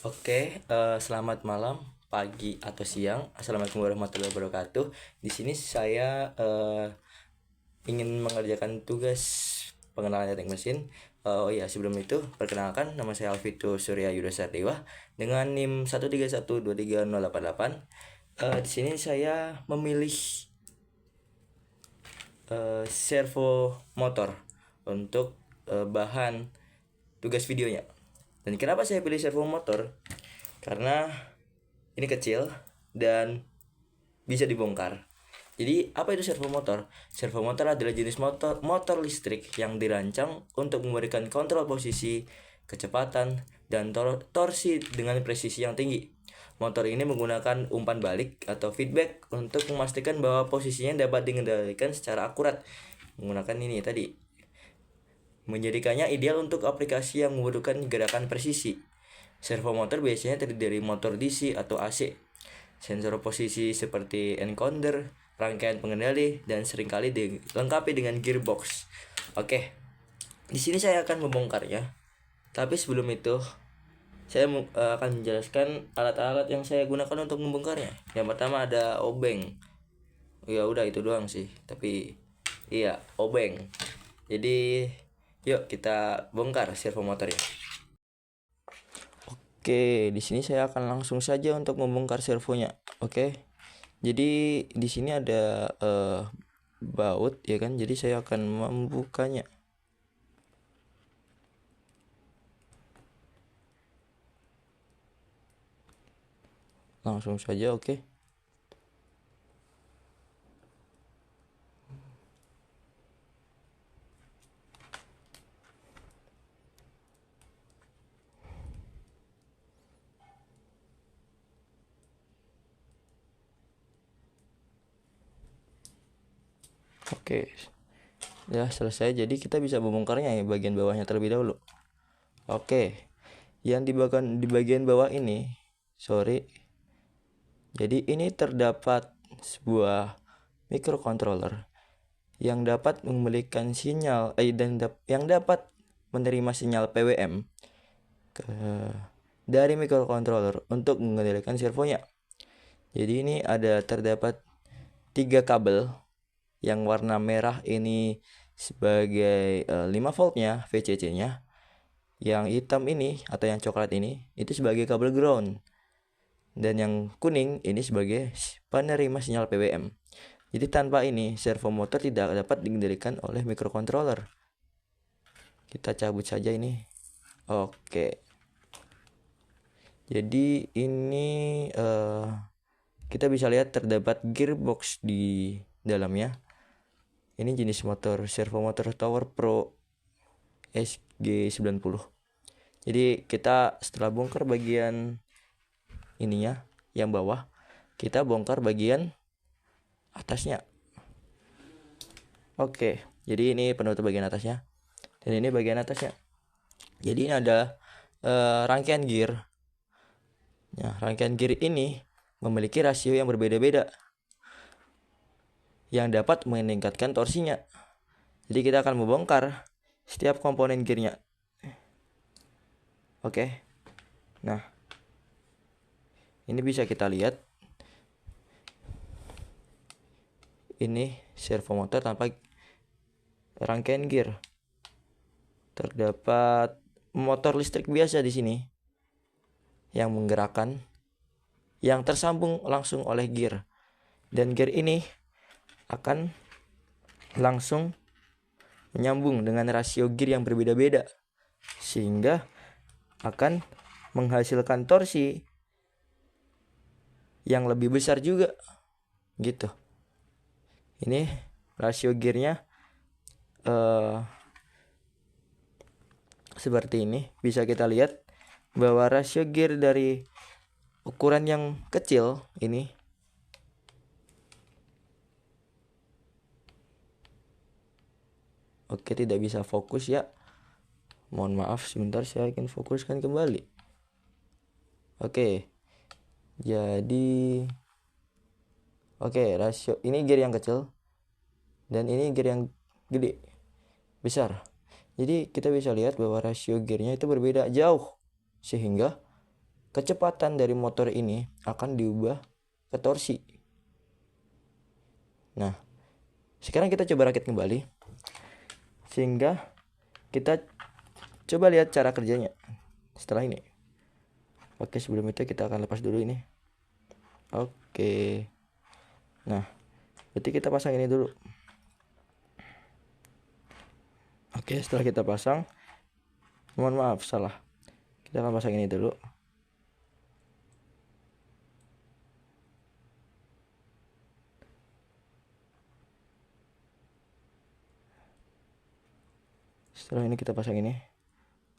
Selamat malam, pagi atau siang. Assalamualaikum warahmatullahi wabarakatuh. Di sini saya ingin mengerjakan tugas pengenalan teknik mesin. Oh iya, sebelum itu perkenalkan, nama saya Alvito Surya Yuda Sardewa dengan NIM 131231088. Di sini saya memilih servo motor untuk bahan tugas videonya. Dan kenapa saya pilih servo motor? Karena ini kecil dan bisa dibongkar. Jadi apa itu servo motor? Servo motor adalah jenis motor listrik yang dirancang untuk memberikan kontrol posisi, kecepatan, dan torsi dengan presisi yang tinggi. Motor ini menggunakan umpan balik atau feedback untuk memastikan bahwa posisinya dapat dikendalikan secara akurat. Menggunakan ini tadi, menjadikannya ideal untuk aplikasi yang membutuhkan gerakan presisi. Servo motor biasanya terdiri dari motor DC atau AC, sensor posisi seperti encoder, rangkaian pengendali, dan seringkali dilengkapi dengan gearbox. Oke, di sini saya akan membongkarnya. Tapi sebelum itu, saya akan menjelaskan alat-alat yang saya gunakan untuk membongkarnya. Yang pertama ada obeng. Ya udah itu doang sih. Tapi iya, obeng. Jadi yuk kita bongkar servo motor ya. Oke, di sini saya akan langsung saja untuk membongkar servonya. Oke. Jadi di sini ada baut ya kan. Jadi saya akan membukanya. Langsung saja, oke. Oke. Ya, selesai. Jadi kita bisa membongkarnya ya bagian bawahnya terlebih dahulu. Oke. Yang di bagian bawah ini, sorry. Jadi ini terdapat sebuah microcontroller yang dapat memberikan sinyal yang dapat menerima sinyal PWM dari microcontroller untuk mengendalikan servonya. Jadi ini terdapat 3 kabel. Yang warna merah ini sebagai 5 voltnya VCC-nya. Yang hitam ini atau yang coklat ini itu sebagai kabel ground. Dan yang kuning ini sebagai penerima sinyal PWM. Jadi tanpa ini servo motor tidak dapat dikendalikan oleh microcontroller. Kita cabut saja ini. Oke. Jadi ini kita bisa lihat terdapat gearbox di dalamnya. Ini jenis motor servo motor Tower Pro SG90. Jadi kita setelah bongkar bagian ininya yang bawah, kita bongkar bagian atasnya. Oke, jadi ini penutup bagian atasnya dan ini bagian atasnya. Jadi ini ada rangkaian gear. Nah, rangkaian gear ini memiliki rasio yang berbeda-beda yang dapat meningkatkan torsinya. Jadi kita akan membongkar setiap komponen gearnya. Oke. Nah, ini bisa kita lihat. Ini servo motor tanpa rangkaian gear. Terdapat motor listrik biasa di sini yang menggerakkan, yang tersambung langsung oleh gear. Dan gear ini akan langsung menyambung dengan rasio gear yang berbeda-beda, sehingga akan menghasilkan torsi yang lebih besar juga gitu. Ini rasio gearnya seperti ini. Bisa kita lihat bahwa rasio gear dari ukuran yang kecil ini tidak bisa fokus ya. Mohon maaf, sebentar saya akan fokuskan kembali. Jadi rasio ini gear yang kecil dan ini gear yang gede, besar. Jadi kita bisa lihat bahwa rasio gearnya itu berbeda jauh, sehingga kecepatan dari motor ini akan diubah ke torsi. Nah, sekarang kita coba rakit kembali, sehingga kita coba lihat cara kerjanya setelah ini. Oke, sebelum itu kita akan lepas dulu ini. Oke. Nah, berarti kita pasang ini dulu. Oke, setelah kita pasang, mohon maaf salah. Kita akan pasang ini dulu. Setelah ini kita pasang ini.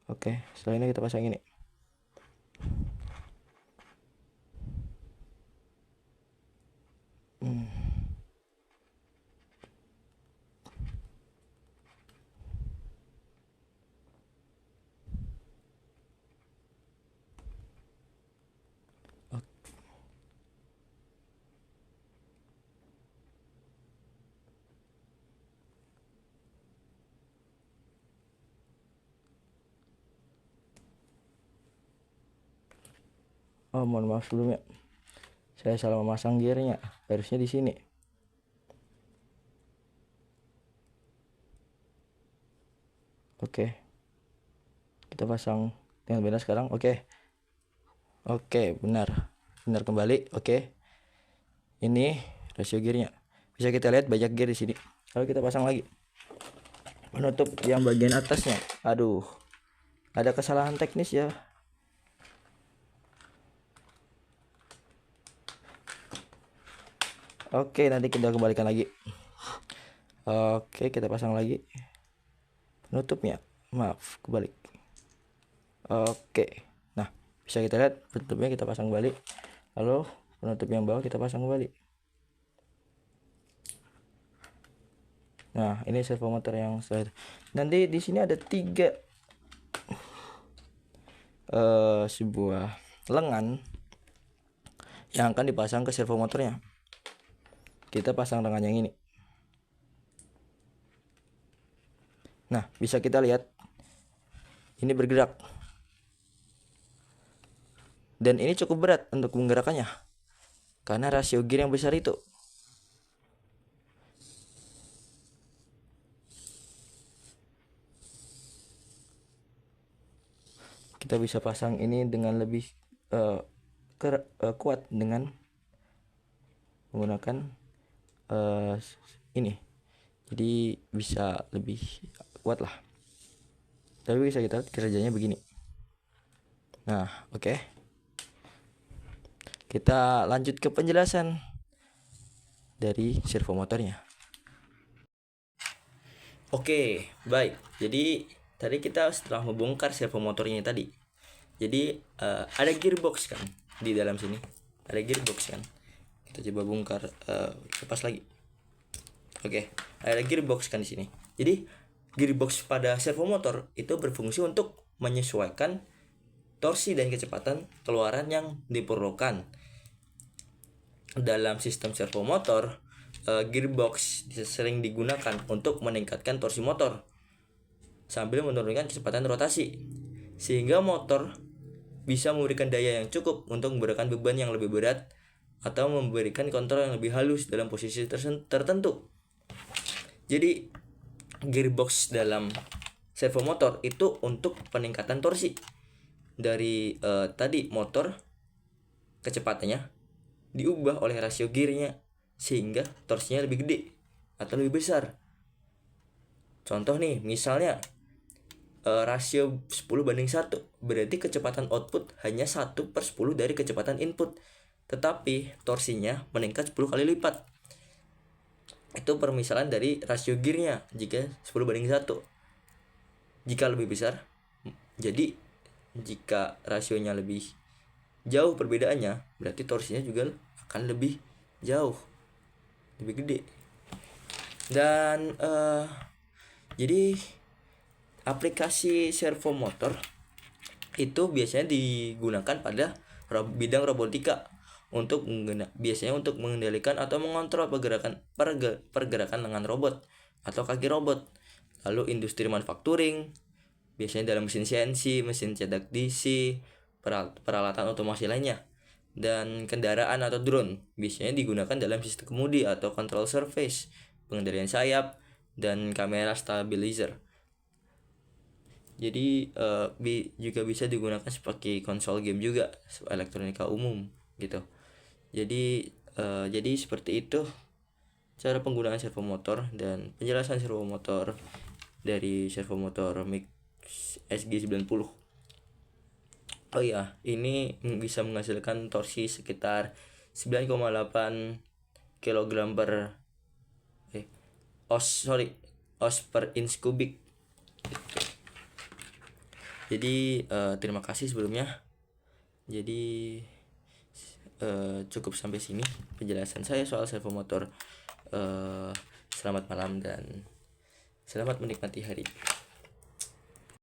Oke, setelah ini kita pasang ini. Oh, mohon maaf sebelumnya. Saya salah memasang gearnya. Harusnya di sini. Oke. Kita pasang dengan benar sekarang. Oke. Oke, benar. Benar kembali. Oke. Ini rasio gearnya. Bisa kita lihat banyak gear di sini. Lalu kita pasang lagi. Menutup yang bagian atasnya. Aduh. Ada kesalahan teknis ya. Oke, nanti kita kembalikan lagi. Oke, kita pasang lagi penutupnya. Maaf, kebalik. Oke. Nah, bisa kita lihat penutupnya kita pasang kembali. Lalu penutup yang bawah kita pasang kembali. Nah, ini servo motor yang setelah itu. Nanti di sini ada 3 sebuah lengan yang akan dipasang ke servo motornya. Kita pasang lengan yang ini. Nah, bisa kita lihat ini bergerak. Dan ini cukup berat untuk menggerakkannya karena rasio gear yang besar itu. Kita bisa pasang ini dengan lebih kuat dengan menggunakan ini. Jadi bisa lebih kuat lah. Tapi bisa kita lihat kerjanya begini. Nah, oke. Kita lanjut ke penjelasan dari servo motornya. Oke, baik. Jadi tadi kita setelah membongkar servo motornya tadi. Jadi ada gearbox kan di dalam sini. Ada gearbox kan. Kita coba bongkar, lepas lagi. Oke, ada gearbox kan di sini. Jadi gearbox pada servo motor itu berfungsi untuk menyesuaikan torsi dan kecepatan keluaran yang diperlukan. Dalam sistem servo motor, gearbox sering digunakan untuk meningkatkan torsi motor sambil menurunkan kecepatan rotasi, sehingga motor bisa memberikan daya yang cukup untuk memberikan beban yang lebih berat atau memberikan kontrol yang lebih halus dalam posisi tertentu. Jadi gearbox dalam servo motor itu untuk peningkatan torsi dari tadi motor, kecepatannya diubah oleh rasio gearnya sehingga torsinya lebih gede atau lebih besar. Contoh nih, misalnya rasio 10:1, berarti kecepatan output hanya 1/10 dari kecepatan input, tetapi torsinya meningkat 10 kali lipat. Itu permisalan dari rasio gearnya jika 10:1. Jika lebih besar, jadi jika rasionya lebih jauh perbedaannya, berarti torsinya juga akan lebih jauh, lebih gede. Dan jadi aplikasi servo motor itu biasanya digunakan pada bidang robotika biasanya untuk mengendalikan atau mengontrol pergerakan lengan robot atau kaki robot. Lalu industri manufacturing biasanya dalam mesin CNC, mesin cetak DC, peralatan otomasi lainnya. Dan kendaraan atau drone biasanya digunakan dalam sistem kemudi atau control surface, pengendalian sayap, dan kamera stabilizer. Jadi juga bisa digunakan sebagai konsol game juga, elektronika umum gitu. Jadi seperti itu cara penggunaan servo motor dan penjelasan servo motor dari servo motor Mix SG90. Oh iya, ini bisa menghasilkan torsi sekitar 9,8 kg per os per inch kubik. Jadi terima kasih sebelumnya. Jadi cukup sampai sini penjelasan saya soal servo motor. Selamat malam dan selamat menikmati hari.